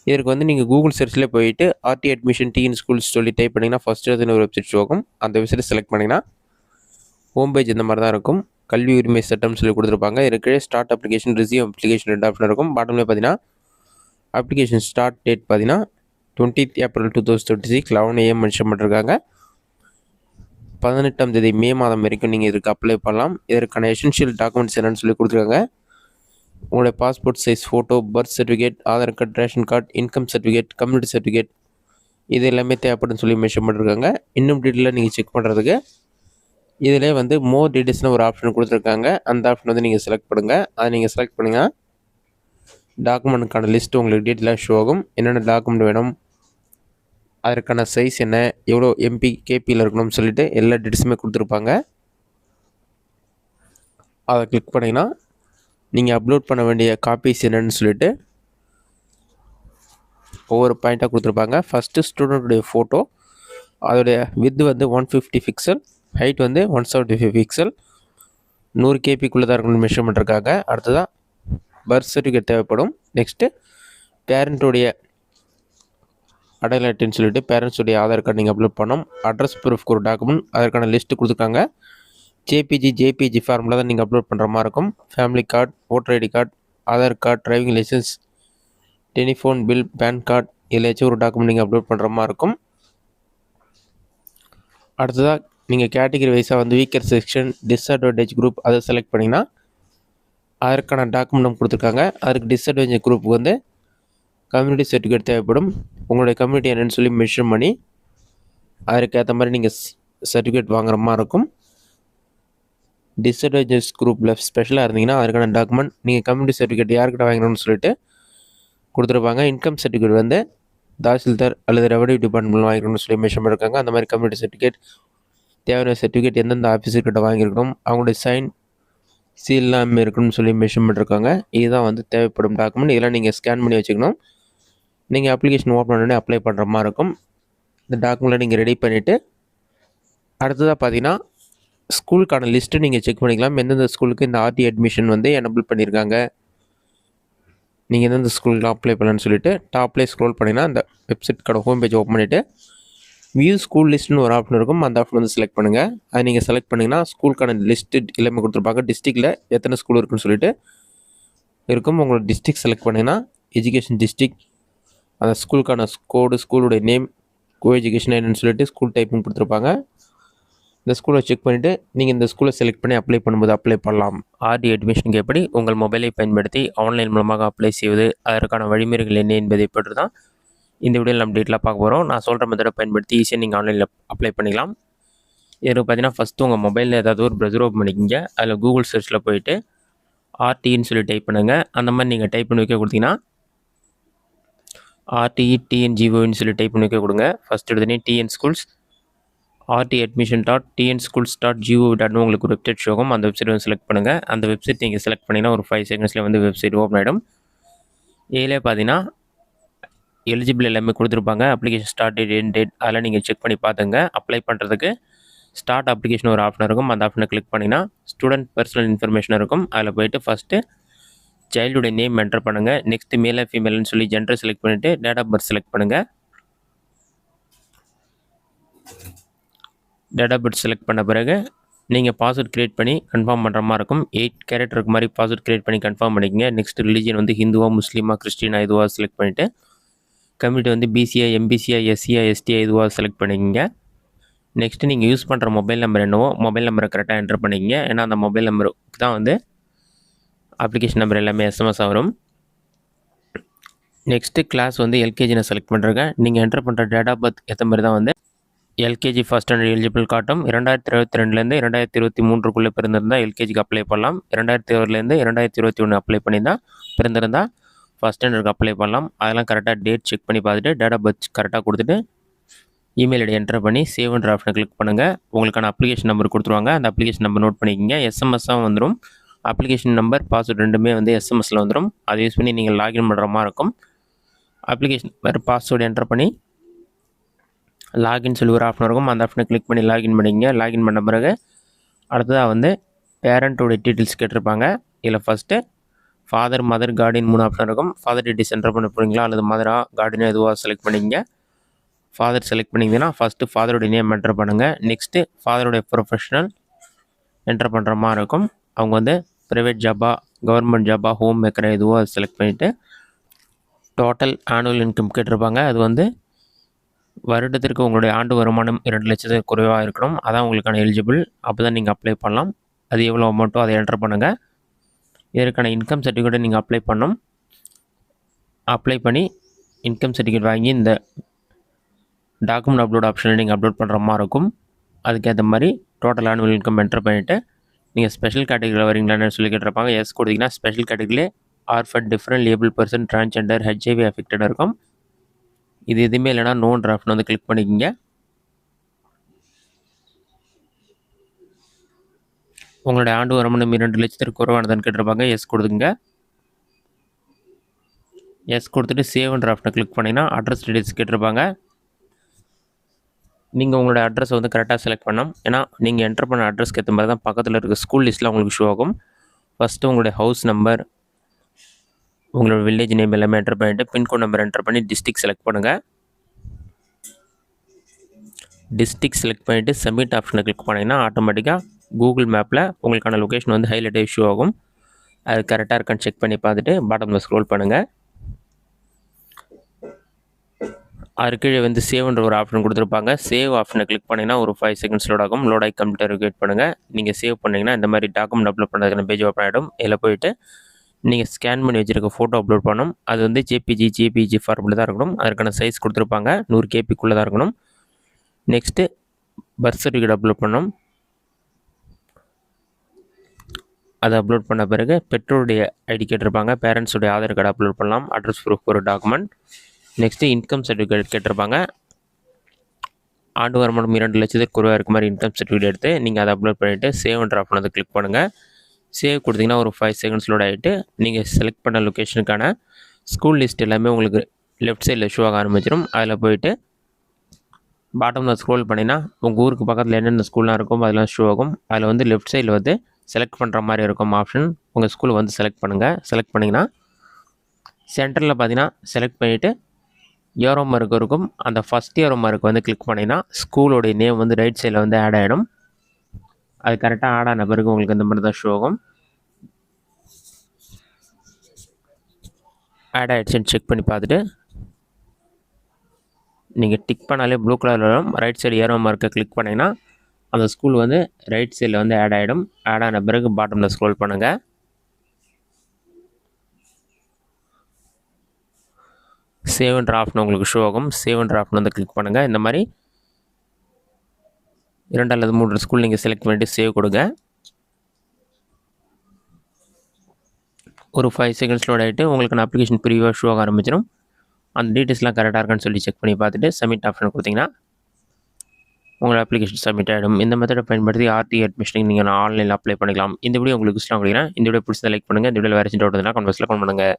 இதற்கு வந்து நீங்கள் கூகுள் சர்ச்சில் போயிட்டு ஆர்டி அட்மிஷன் டிஎன் ஸ்கூல்ஸ் சொல்லி டைப் பண்ணிங்கன்னா ஃபஸ்ட்டு அதுன்னு ஒரு வெப்சைட் போகும். அந்த வெப்சைட்டை செலக்ட் பண்ணிங்கன்னா ஹோம் பேஜ் இந்த மாதிரி தான் இருக்கும். கல்வி உரிமை சட்டம்னு சொல்லி கொடுத்துருப்பாங்க. இதுக்கு start application, receive application 2 option இருக்கும். பாட்டமில் பார்த்தீங்கன்னா அப்ளிகேஷன் ஸ்டார்ட் டேட் பார்த்தீங்கன்னா 20th April 2026 11 AM மென்ஷன் பண்ணிருக்காங்க. 18ஆம் தேதி மே மாதம் வரைக்கும் நீங்கள் இதுக்கு அப்ளை பண்ணலாம். இதற்கான எசென்ஷியல் டாக்குமெண்ட்ஸ் என்னென்னு சொல்லி கொடுத்துருக்காங்க. உங்களுடைய passport size photo, birth certificate, Aadhaar card, ration card, income certificate, community certificate இது எல்லாமே தேவைப்படுன்னு சொல்லி மென்ஷன் பண்ணிருக்காங்க. இன்னும் டீட்டெயிலாக நீங்கள் செக் பண்ணுறதுக்கு இதிலே வந்து மோர் டீட்டெயில்ஸ்னு ஒரு ஆப்ஷன் கொடுத்துருக்காங்க. அந்த ஆப்ஷன் வந்து நீங்கள் செலக்ட் பண்ணுங்கள். அதை நீங்கள் செலக்ட் பண்ணிங்கன்னா டாக்குமெண்ட்டுக்கான லிஸ்ட்டு உங்களுக்கு டீட்டெயிலாக ஷோ ஆகும். என்னென்ன டாக்குமெண்ட் வேணும், அதற்கான சைஸ் என்ன, எவ்வளோ எம்பி கேபியில் இருக்கணும்னு சொல்லிட்டு எல்லா டீட்டெயில்ஸுமே கொடுத்துருப்பாங்க. அதை கிளிக் பண்ணிங்கன்னா நீங்கள் அப்லோட் பண்ண வேண்டிய காப்பீஸ் என்னென்னு சொல்லிட்டு ஒவ்வொரு பாயிண்ட்டாக கொடுத்துருப்பாங்க. ஃபஸ்ட்டு ஸ்டூடெண்ட்டுடைய ஃபோட்டோ, அதோடைய வித் வந்து 150 பிக்சல், ஹைட் வந்து 175 பிக்சல், 100 கேபிக்குள்ளே தான் இருக்கணும்னு மெஷர்மெண்ட் இருக்காங்க. அடுத்ததாக பர்த் சர்டிஃபிகேட் தேவைப்படும். நெக்ஸ்ட்டு பேரண்ட்டுடைய அடையாள அட்டைன்னு சொல்லிட்டு பேரண்ட்ஸுடைய ஆதார் கார்டு நீங்கள் அப்லோட் பண்ணணும். அட்ரஸ் ப்ரூஃப்க்கு ஒரு டாக்குமெண்ட், அதற்கான லிஸ்ட்டு கொடுத்துருக்காங்க. ஜேபிஜி ஃபார்மில் தான் நீங்கள் அப்லோட் பண்ணுற மாதிரி இருக்கும். Family card, voter ID card, Aadhaar card, driving licence, telephone bill, PAN card இதில் ஏதாச்சும் ஒரு டாக்குமெண்ட் நீங்கள் அப்லோட் பண்ணுற மாதிரி இருக்கும். அடுத்ததாக நீங்கள் கேட்டகரி வைஸாக வந்து வீக்கர் செக்ஷன், டிஸ்அட்வான்டேஜ் குரூப் அதை செலக்ட் பண்ணிங்கன்னா அதற்கான டாக்குமெண்ட் கொடுத்துருக்காங்க. அதுக்கு டிஸ்அட்வான்டேஜ் குரூப்புக்கு வந்து கம்யூனிட்டி சர்டிஃபிகேட் தேவைப்படும். உங்களுடைய கம்யூனிட்டி என்னென்னு சொல்லி மென்ஷன் பண்ணி அதற்கு ஏற்ற மாதிரி நீங்கள் சர்டிஃபிகேட் வாங்குற மாதிரி இருக்கும். டிஸ்அட்வான்டேஜ் குரூப்பில் ஸ்பெஷலாக இருந்தீங்கன்னா அதற்கான டாக்குமெண்ட் நீங்கள் கம்யூனிட்டி சர்டிஃபிகேட் யார்கிட்ட வாங்கணும்னு சொல்லிட்டு கொடுத்துருப்பாங்க. இன்கம் சர்டிஃபிகேட் வந்து தாசில்தார் அல்லது ரெவன்யூ டிபார்ட்மெண்ட் வாங்கிக்கணும்னு சொல்லி மென்ஷன் பண்ணியிருக்காங்க. அந்த மாதிரி கம்யூனிட்டி சர்டிஃபிகேட், தேவையான சர்டிஃபிகேட் எந்தெந்த ஆஃபீஸர்கிட்ட வாங்கியிருக்கணும், அவங்களுடைய சைன் சீல்லாம் இருக்கணும்னு சொல்லி மென்ஷன் பண்ணியிருக்காங்க. இதுதான் வந்து தேவைப்படும் டாக்குமெண்ட். இதெல்லாம் நீங்கள் ஸ்கேன் பண்ணி வச்சுக்கணும். நீங்கள் அப்ளிகேஷன் ஓப்பன் பண்ணி அப்ளை பண்ணுற மாதிரி இருக்கும். இந்த டாக்குமெண்ட்டை நீங்கள் ரெடி பண்ணிவிட்டு அடுத்ததாக பார்த்தீங்கன்னா ஸ்கூலுக்கான லிஸ்ட்டு நீங்கள் செக் பண்ணிக்கலாம். எந்தெந்த ஸ்கூலுக்கு இந்த ஆர்டி அட்மிஷன் வந்து எனபிள் பண்ணியிருக்காங்க, நீங்கள் எந்தெந்த ஸ்கூலுக்கு அப்ளை பண்ணலான்னு சொல்லிட்டு டாப்லேயே ஸ்க்ரோல் பண்ணிங்கன்னா அந்த வெப்சைட்கான ஹோம் பேஜ் ஓப்பன் பண்ணிவிட்டு வியூ ஸ்கூல் லிஸ்ட்னு ஒரு ஆப்ஷன் இருக்கும். அந்த ஆப்ஷன் வந்து செலக்ட் பண்ணுங்கள். அதை நீங்கள் செலக்ட் பண்ணிங்கன்னா ஸ்கூலுக்கான லிஸ்ட்டு எல்லாமே கொடுத்துருப்பாங்க. டிஸ்ட்ரிக்டில் எத்தனை ஸ்கூல் இருக்குன்னு சொல்லிட்டு இருக்கும். உங்களோட டிஸ்ட்ரிக்ட் செலக்ட் பண்ணிங்கன்னா எஜுகேஷன் டிஸ்ட்ரிக்ட், அந்த ஸ்கூலுக்கான கோடு, ஸ்கூலுடைய நேம், கோ எஜுகேஷன் என்னன்னு சொல்லிட்டு ஸ்கூல் டைப்புன்னு கொடுத்துருப்பாங்க. இந்த ஸ்கூலை செக் பண்ணிவிட்டு நீங்கள் இந்த ஸ்கூலை செலக்ட் பண்ணி அப்ளை பண்ணும்போது அப்ளை பண்ணலாம். ஆர்டி அட்மிஷனுக்கு எப்படி உங்கள் மொபைலை பயன்படுத்தி ஆன்லைன் மூலமாக அப்ளை செய்வது, அதற்கான வழிமுறைகள் என்ன என்பதை பற்றி தான் இந்த வீடியோவில் நம்ம டீட்டெயிலாக பார்க்க போகிறோம். நான் சொல்கிற மெத்தடை பயன்படுத்தி ஈஸியாக நீங்கள் ஆன்லைனில் அப்ளை பண்ணிக்கலாம். இதுக்கு பார்த்தீங்கன்னா ஃபஸ்ட்டு உங்கள் மொபைலில் ஏதாவது ஒரு ப்ரௌசர் ஓப்பன் பண்ணிக்கிங்க. அதில் கூகுள் சர்ச்சில் போயிட்டு ஆர்டின்னு சொல்லி டைப் பண்ணுங்கள். அந்த மாதிரி நீங்கள் டைப் பண்ணி வைக்க கொடுத்தீங்கன்னா RTE-TNGO சொல்லி டைப் பண்ணி வைக்க கொடுங்க. ஃபஸ்ட் எடுத்தனே டிஎன் ஸ்கூல்ஸ் rtadmissions.tnschools.gov.in உங்களுக்கு ஒரு வெப்சைட் ஷோகும். அந்த வெப்சைட் வந்து செலக்ட் பண்ணுங்கள். அந்த வெப்சைட் நீங்கள் செலக்ட் பண்ணிங்கன்னா ஒரு 5 செகண்ட்ஸில் வந்து வெப்சைட் ஓப்பன் ஆகிடும். இதிலே பார்த்தீங்கன்னா எலிஜிபிள் எல்லாமே கொடுத்துருப்பாங்க. Application start date, end date அதெல்லாம் நீங்கள் செக் பண்ணி பார்த்துங்க. அப்ளை பண்ணுறதுக்கு ஸ்டார்ட் அப்ளிகேஷன் ஒரு ஆப்ஷன் இருக்கும். அந்த ஆப்ஷனை கிளிக் பண்ணிங்கன்னா ஸ்டூடெண்ட் பர்சனல் இன்ஃபர்மேஷன் இருக்கும். அதில் போய்ட்டு ஃபஸ்ட்டு சைல்டுடைய நேம் என்டர் பண்ணுங்கள். நெக்ஸ்ட்டு மேலே ஃபீமேல்னு சொல்லி ஜெண்டர் செலக்ட் பண்ணிவிட்டு டேட் ஆஃப் பர்த் செலக்ட் பண்ணுங்கள். டேட் ஆஃப் பர்த் செலக்ட் பண்ண பிறகு நீங்கள் பாஸ்வேர்ட் க்ரியேட் பண்ணி கன்ஃபார்ம் பண்ணுற மாதிரி இருக்கும். 8 கேரக்டருக்கு மாதிரி பாஸ்வேர்ட் க்ரியேட் பண்ணி கன்ஃபார்ம் பண்ணிக்கங்க. நெக்ஸ்ட் ரிலீஜன் வந்து ஹிந்துவா, முஸ்லீமா, கிறிஸ்டினா இதுவாக செலக்ட் பண்ணிவிட்டு கம்யூனிட்டி வந்து பிசிஐ, எம்பிசிஐ, எஸ்சிஐ, எஸ்டிஐ இதுவாக செலக்ட் பண்ணிக்கங்க. நெக்ஸ்ட்டு நீங்கள் யூஸ் பண்ணுற மொபைல் நம்பர் என்னவோ மொபைல் நம்பரை கரெக்டாக என்டர் பண்ணிக்கங்க. ஏன்னா அந்த மொபைல் நம்பருக்கு தான் வந்து அப்ளிகேஷன் நம்பர் எல்லாமே எஸ்எம்எஸ் வரும். நெக்ஸ்ட்டு கிளாஸ் வந்து எல்கேஜி நான் செலக்ட் பண்ணுறேங்க. நீங்கள் என்டர் பண்ணுற டேட் ஆஃப் பர்த் ஏற்ற மாதிரி தான் வந்து எல்கேஜி ஃபஸ்ட் ஸ்டாண்டர்ட் எலிஜிபிள் காட்டும். 2022லேருந்து 2023க்குள்ளே பிறந்திருந்தால் எல்கேஜிக்கு அப்ளை பண்ணலாம். 2020லேருந்து 2021 அப்ளை பண்ணியிருந்தால் பிறந்திருந்தால் ஃபஸ்ட் ஸ்டாண்டர்டுக்கு அப்ளை பண்ணலாம். அதெல்லாம் கரெக்டாக டேட் செக் பண்ணி பார்த்துட்டு டேட் ஆஃப் பர்த் கரெக்டாக கொடுத்துட்டு இமெயில் ஐடி என்டர் பண்ணி சேவ்ன்ற ஆப்ஷனை கிளிக் பண்ணுங்கள். உங்களுக்கான அப்ளிகேஷன் நம்பர் கொடுத்துருவாங்க. அந்த அப்ளிகேஷன் நம்பர் நோட் பண்ணிக்கிங்க. எஸ்எம்எஸ்ஸாக வந்துடும். அப்ளிகேஷன் நம்பர், பாஸ்வேர்டு ரெண்டுமே வந்து எஸ்எம்எஸில் வந்துடும். அதை யூஸ் பண்ணி நீங்கள் லாகின் பண்ணுற மாதிரி இருக்கும். அப்ளிகேஷன் நம்பர், பாஸ்வேர்டு என்டர் பண்ணி லாகின் சொல்லி ஒரு ஆப்ஷன் இருக்கும். அந்த ஆப்ஷனை கிளிக் பண்ணி லாகின் பண்ணிங்க. லாகின் பண்ண பிறகு அடுத்ததாக வந்து பேரண்ட்டோடைய டீட்டெயில்ஸ் கேட்டிருப்பாங்க. இதில் first father, mother, Guardian 3 option இருக்கும். ஃபாதர் டீட்டெயில்ஸ் என்டர் பண்ண போகிறீங்களா அல்லது மதரா கார்டியனா எதுவாக செலக்ட் பண்ணிக்கங்க. ஃபாதர் செலக்ட் பண்ணிங்கன்னா ஃபஸ்ட்டு ஃபாதருடைய நேம் என்டர் பண்ணுங்கள். நெக்ஸ்ட்டு ஃபாதருடைய ப்ரொஃபஷனல் என்டர் பண்ணுற மாதிரி இருக்கும். அவங்க வந்து ப்ரைவேட் ஜாபா, கவர்மெண்ட் ஜாபா, ஹோம் மேக்கரை எதுவோ அதை செலக்ட் பண்ணிவிட்டு டோட்டல் ஆனுவல் இன்கம் கேட்டிருப்பாங்க. அது வந்து வருடத்திற்கு உங்களுடைய ஆண்டு வருமானம் 2 லட்சத்துக்கு குறைவாக இருக்கணும். அதான் உங்களுக்கான எலிஜிபிள். அப்போ தான் நீங்கள் அப்ளை பண்ணலாம். அது எவ்வளோ அமௌண்ட்டோ அதை என்டர் பண்ணுங்கள். இதற்கான இன்கம் சர்டிஃபிகேட்டை நீங்கள் அப்ளை பண்ணணும். அப்ளை பண்ணி இன்கம் சர்டிஃபிகேட் வாங்கி இந்த டாக்குமெண்ட் அப்லோட் ஆப்ஷனில் நீங்கள் அப்லோட் பண்ணுற மாதிரி இருக்கும். அதுக்கேற்ற மாதிரி டோட்டல் ஆனுவல் இன்கம் என்டர் பண்ணிவிட்டு நீங்கள் ஸ்பெஷல் கேட்டகரியில் வரீங்களான்னு சொல்லி கேட்டிருப்பாங்க. எஸ் கொடுத்தீங்கன்னா ஸ்பெஷல் கேட்டகரியிலே ஆர்ஃபன், டிஃப்ரெண்ட் லேபிள் பர்சன், டிரான்ஸ்ஜெண்டர், ஹெச்ஐவி அஃபெக்டடாக இருக்கும். இது எதுவுமே இல்லைனா நோன் டிராஃப்ட்னு வந்து கிளிக் பண்ணிக்கோங்க. உங்களுடைய ஆண்டு வருமானம் 2 லட்சத்திற்கு குறைவானதுன்னு கேட்டிருப்பாங்க. எஸ் கொடுத்துங்க. எஸ் கொடுத்துட்டு சேவ் அண்ட் டிராஃப்ட்டை கிளிக் பண்ணிங்கன்னா அட்ரஸ் டீடைல்ஸ் கேட்டிருப்பாங்க. நீங்கள் உங்களோட அட்ரஸை வந்து கரெக்டாக செலக்ட் பண்ணணும். ஏன்னா நீங்கள் என்டர் பண்ண அட்ரஸ்க்கு ஏற்ற மாதிரி தான் பக்கத்தில் இருக்க ஸ்கூல் லிஸ்ட்டில் உங்களுக்கு ஷோ ஆகும். ஃபஸ்ட்டு உங்களுடைய ஹவுஸ் நம்பர், உங்களோட வில்லேஜ் நேம் எல்லாமே என்டர் பண்ணிவிட்டு பின்கோட் நம்பர் என்டர் பண்ணி டிஸ்ட்ரிக்ட் செலக்ட் பண்ணுங்கள். டிஸ்ட்ரிக்ட் செலக்ட் பண்ணிவிட்டு சப்மிட் ஆப்ஷனை கிளிக் பண்ணிங்கன்னா ஆட்டோமேட்டிக்காக கூகுள் மேப்பில் உங்களுக்கான லொக்கேஷன் வந்து ஹைலைட் ஷோ ஆகும். அது கரெக்டாக இருக்கான்னு செக் பண்ணி பார்த்துட்டு பாட்டமில் ஸ்க்ரோல் பண்ணுங்கள். அது கீழே வந்து சேவ்ன்ற ஒரு ஆப்ஷன் கொடுத்துருப்பாங்க. சேவ் ஆப்ஷனை கிளிக் பண்ணிங்கன்னா ஒரு 5 செகண்ட்ஸ் லோட் ஆகும். லோட் ஆகி கம்ப்யூட்டர் வெயிட் பண்ணுங்கள். நீங்கள் சேவ் பண்ணிங்கன்னா இந்த மாதிரி டாக்குமெண்ட் அப்லோட் பண்ணுறதுக்கான பேஜ் ஓப்பன் ஆகிடும். இதில் போய்ட்டு நீங்கள் ஸ்கேன் பண்ணி வச்சுருக்க ஃபோட்டோ அப்லோட் பண்ணணும். அது வந்து ஜேபிஜி ஃபார்மில் தான் இருக்கணும். அதற்கான சைஸ் கொடுத்துருப்பாங்க. 100 KB தான் இருக்கணும். நெக்ஸ்ட்டு பர்த் சர்டிஃபிகேட் அப்லோட் பண்ணணும். அதை அப்லோட் பண்ண பிறகு பெற்றோருடைய ஐடி கேட்டிருப்பாங்க. பேரண்ட்ஸுடைய ஆதார் கார்டு அப்லோட் பண்ணலாம். அட்ரஸ் ப்ரூஃப் ஒரு டாக்குமெண்ட். நெக்ஸ்ட்டு இன்கம் சர்டிஃபிகேட் கேட்டிருப்பாங்க. ஆண்டு வருமானம் 2 லட்சத்துக்கு குறைவாக இருக்க மாதிரி இன்கம் சர்டிஃபிகேட் எடுத்து நீங்கள் அதை அப்லோட் பண்ணிவிட்டு சேவ் அண்ட் ட்ராப் பண்ணதை கிளிக் பண்ணுங்கள். சேவ் கொடுத்தீங்கன்னா ஒரு 5 செகண்ட்ஸ் லோட் ஆகிட்டு நீங்கள் செலக்ட் பண்ண லொக்கேஷனுக்கான ஸ்கூல் லிஸ்ட் எல்லாமே உங்களுக்கு லெஃப்ட் சைடில் ஷோ ஆக ஆரம்பிச்சிடும். அதில் போய்ட்டு பாட்டமில் ஸ்க்ரோல் பண்ணிங்கன்னா உங்கள் ஊருக்கு பக்கத்தில் என்னென்ன ஸ்கூல்லாம் இருக்கும் அதெல்லாம் ஷோ ஆகும். அதில் வந்து லெஃப்ட் சைடில் வந்து செலக்ட் பண்ணுற மாதிரி இருக்கும் ஆப்ஷன். உங்கள் ஸ்கூலை வந்து செலக்ட் பண்ணுங்கள். செலக்ட் பண்ணிங்கன்னா சென்டரில் பார்த்தீங்கன்னா செலக்ட் பண்ணிவிட்டு ஏரோ மார்க் இருக்கும். அந்த ஃபஸ்ட் ஏரோ மார்க் வந்து கிளிக் பண்ணிங்கன்னா ஸ்கூலோடைய நேம் வந்து ரைட் சைடில் வந்து ஆட் ஆகிடும். அது கரெக்டாக ஆட் ஆன பிறகு உங்களுக்கு இந்த மாதிரி தான் ஷோ ஆகும். ஆட் ஆகிடுச்சுன்னு செக் பண்ணி பார்த்துட்டு நீங்கள் டிக் பண்ணாலே ப்ளூ கலரில் வரும். ரைட் சைடு ஏரோ மார்க்கை கிளிக் பண்ணிங்கன்னா அந்த ஸ்கூல் வந்து ரைட் சைடில் வந்து ஆட் ஆகிடும். ஆட் ஆன பிறகு பாட்டமில் ஸ்க்ரோல் பண்ணுங்கள். சேவ் அண்ட் டிராஃப்ட்னு உங்களுக்கு ஷோ ஆகும். சேவ் அண்ட் டிராஃப்ட்னு வந்து கிளிக் பண்ணுங்கள். இந்த மாதிரி 2 அல்லது 3 ஸ்கூல் நீங்கள் செலக்ட் பண்ணிவிட்டு சேவ் கொடுங்க. ஒரு 5 செகண்ட்ஸ் லோட் ஆகிட்டு உங்களுக்கான அப்ளிகேஷன் ப்ரீவியூவாக ஷோ ஆக ஆரம்பிச்சிடும். அந்த டீட்டெயில்ஸ்லாம் கரெக்டாக இருக்கான்னு சொல்லி செக் பண்ணி பார்த்துட்டு சப்மிட் ஆப்ஷன் கொடுத்தீங்கன்னா உங்களோட அப்ளிகேஷன் சப்மிட் ஆகிடும். இந்த மெத்தடை பயன்படுத்தி ஆர்டி அட்மிஷனுக்கு நீங்கள் ஆன்லைனில் அப்ளை பண்ணிக்கலாம். இந்த வீடியோ உங்களுக்கு இஷ்டம் அப்படின்னா இந்த வீடியோ பிடிச்சதை லைக் பண்ணுங்கள். இந்த வீடியோவில் வேறு டவுட் இருந்தால் கமெண்ட் பாக்ஸில் கமெண்ட் பண்ணுங்கள்.